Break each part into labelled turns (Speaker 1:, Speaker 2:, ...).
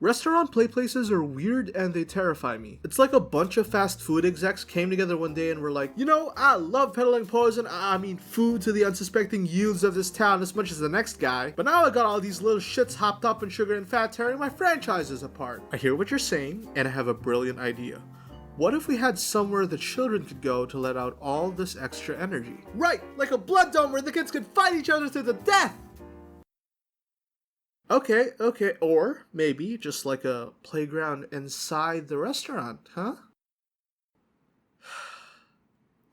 Speaker 1: Restaurant playplaces are weird and they terrify me. It's like a bunch of fast food execs came together one day and were like, you know, I love peddling food to the unsuspecting youths of this town as much as the next guy, but now I got all these little shits hopped up in sugar and fat tearing my franchises apart. I hear what you're saying, and I have a brilliant idea. What if we had somewhere the children could go to let out all this extra energy? Right, like a blood dome where the kids could fight each other to the death! Okay, or maybe just like a playground inside the restaurant, huh?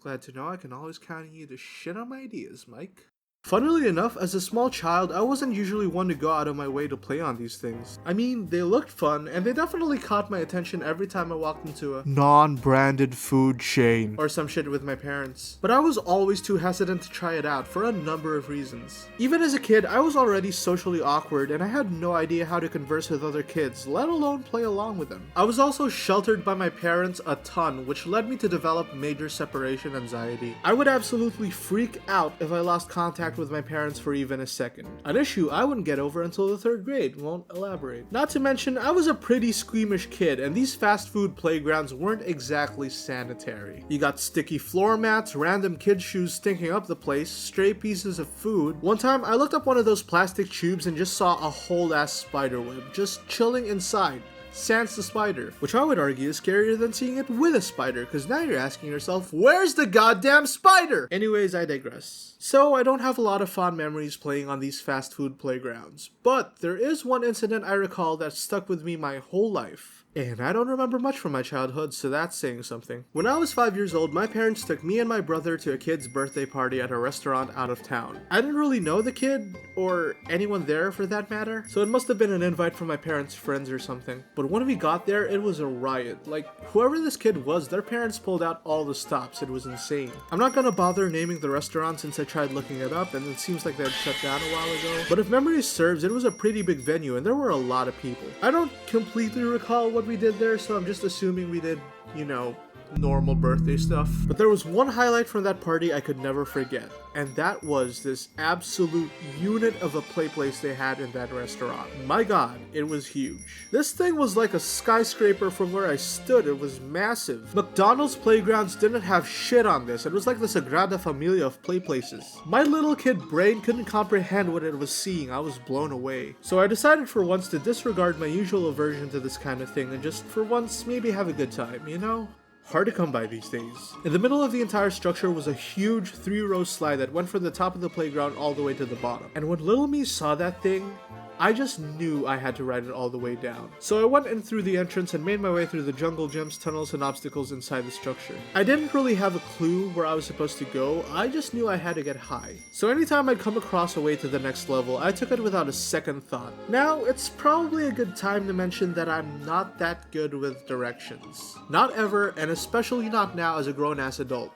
Speaker 1: Glad to know I can always count on you to shit on my ideas, Mike. Funnily enough, as a small child, I wasn't usually one to go out of my way to play on these things. I mean, they looked fun, and they definitely caught my attention every time I walked into a non-branded food chain or some shit with my parents. But I was always too hesitant to try it out for a number of reasons. Even as a kid, I was already socially awkward, and I had no idea how to converse with other kids, let alone play along with them. I was also sheltered by my parents a ton, which led me to develop major separation anxiety. I would absolutely freak out if I lost contact with my parents for even a second. An issue I wouldn't get over until the 3rd grade, won't elaborate. Not to mention, I was a pretty squeamish kid, and these fast food playgrounds weren't exactly sanitary. You got sticky floor mats, random kid shoes stinking up the place, stray pieces of food. One time, I looked up one of those plastic tubes and just saw a whole ass spider web just chilling inside. Sans the spider, which I would argue is scarier than seeing it with a spider, because now you're asking yourself, where's the goddamn spider? Anyways, I digress. So I don't have a lot of fond memories playing on these fast food playgrounds, but there is one incident I recall that stuck with me my whole life. And I don't remember much from my childhood, so that's saying something. When I was 5 years old, my parents took me and my brother to a kid's birthday party at a restaurant out of town. I didn't really know the kid, or anyone there for that matter, so it must have been an invite from my parents' friends or something. But when we got there, it was a riot. Like, whoever this kid was, their parents pulled out all the stops. It was insane. I'm not gonna bother naming the restaurant since I tried looking it up, and it seems like they had shut down a while ago. But if memory serves, it was a pretty big venue, and there were a lot of people. I don't completely recall what we did there, so I'm just assuming we did, you know, normal birthday stuff. But there was one highlight from that party I could never forget, and that was this absolute unit of a Playplace they had in that restaurant. My god, it was huge. This thing was like a skyscraper from where I stood. It was massive. McDonald's playgrounds didn't have shit on this. It was like the Sagrada Familia of Playplaces. My little kid brain couldn't comprehend what it was seeing. I was blown away. So I decided for once to disregard my usual aversion to this kind of thing and just for once maybe have a good time, you know? Hard to come by these days. In the middle of the entire structure was a huge 3-row slide that went from the top of the playground all the way to the bottom. And when little me saw that thing, I just knew I had to ride it all the way down. So I went in through the entrance and made my way through the jungle gyms, tunnels, and obstacles inside the structure. I didn't really have a clue where I was supposed to go, I just knew I had to get high. So anytime I'd come across a way to the next level, I took it without a second thought. Now, it's probably a good time to mention that I'm not that good with directions. Not ever, and especially not now as a grown-ass adult.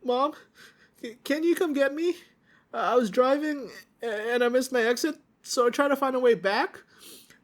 Speaker 1: Mom, can you come get me? I was driving, and I missed my exit. So I tried to find a way back,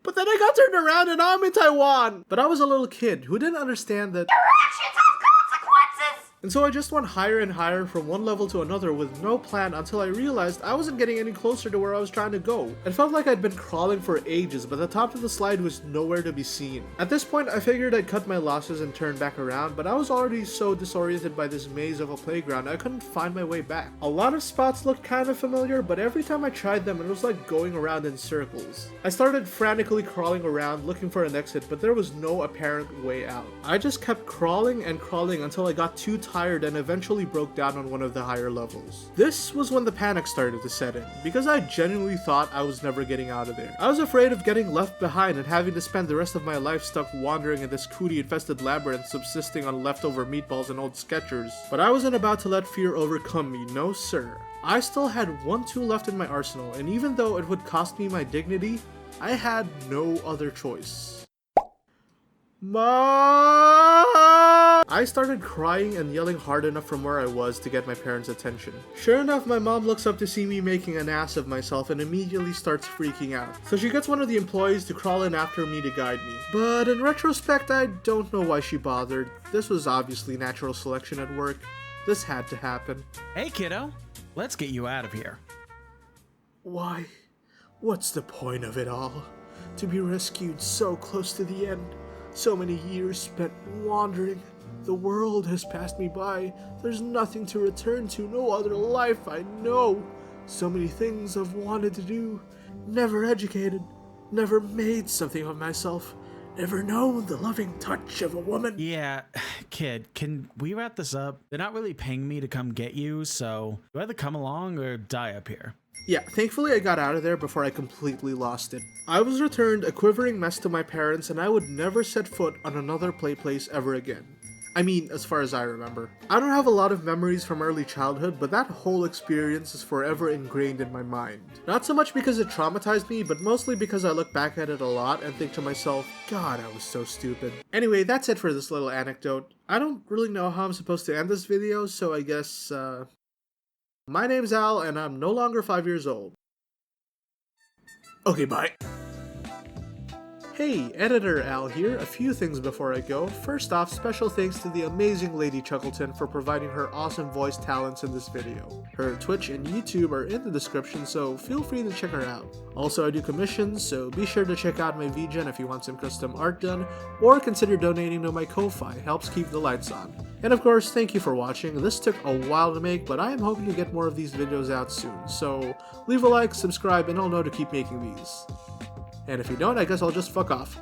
Speaker 1: but then I got turned around and now I'm in Taiwan. But I was a little kid who didn't understand that your actions have consequences. And so I just went higher and higher from one level to another with no plan until I realized I wasn't getting any closer to where I was trying to go. It felt like I'd been crawling for ages, but the top of the slide was nowhere to be seen. At this point, I figured I'd cut my losses and turn back around, but I was already so disoriented by this maze of a playground I couldn't find my way back. A lot of spots looked kind of familiar, but every time I tried them, it was like going around in circles. I started frantically crawling around looking for an exit, but there was no apparent way out. I just kept crawling and crawling until I got too tired and eventually broke down on one of the higher levels. This was when the panic started to set in, because I genuinely thought I was never getting out of there. I was afraid of getting left behind and having to spend the rest of my life stuck wandering in this cootie-infested labyrinth subsisting on leftover meatballs and old Skechers. But I wasn't about to let fear overcome me, no sir. I still had one tool left in my arsenal, and even though it would cost me my dignity, I had no other choice. Mom! I started crying and yelling hard enough from where I was to get my parents' attention. Sure enough, my mom looks up to see me making an ass of myself and immediately starts freaking out. So she gets one of the employees to crawl in after me to guide me. But in retrospect, I don't know why she bothered. This was obviously natural selection at work. This had to happen.
Speaker 2: Hey kiddo, let's get you out of here.
Speaker 1: Why? What's the point of it all? To be rescued so close to the end. So many years spent wandering. The world has passed me by. There's nothing to return to, no other life I know. So many things I've wanted to do. Never educated. Never made something of myself. Never known the loving touch of a woman.
Speaker 2: Yeah, kid, can we wrap this up? They're not really paying me to come get you, so do I either come along or die up here?
Speaker 1: Yeah, thankfully I got out of there before I completely lost it. I was returned a quivering mess to my parents, and I would never set foot on another Playplace ever again. I mean, as far as I remember. I don't have a lot of memories from early childhood, but that whole experience is forever ingrained in my mind. Not so much because it traumatized me, but mostly because I look back at it a lot and think to myself, God, I was so stupid. Anyway, that's it for this little anecdote. I don't really know how I'm supposed to end this video, so I guess, my name's Al, and I'm no longer 5 years old. Okay, bye. Hey, Editor Al here. A few things before I go. First off, special thanks to the amazing Lady Chuckleton for providing her awesome voice talents in this video. Her Twitch and YouTube are in the description, so feel free to check her out. Also, I do commissions, so be sure to check out my VGen if you want some custom art done, or consider donating to my Ko-Fi, helps keep the lights on. And of course, thank you for watching. This took a while to make, but I am hoping to get more of these videos out soon, so leave a like, subscribe, and I'll know to keep making these. And if you don't, I guess I'll just fuck off.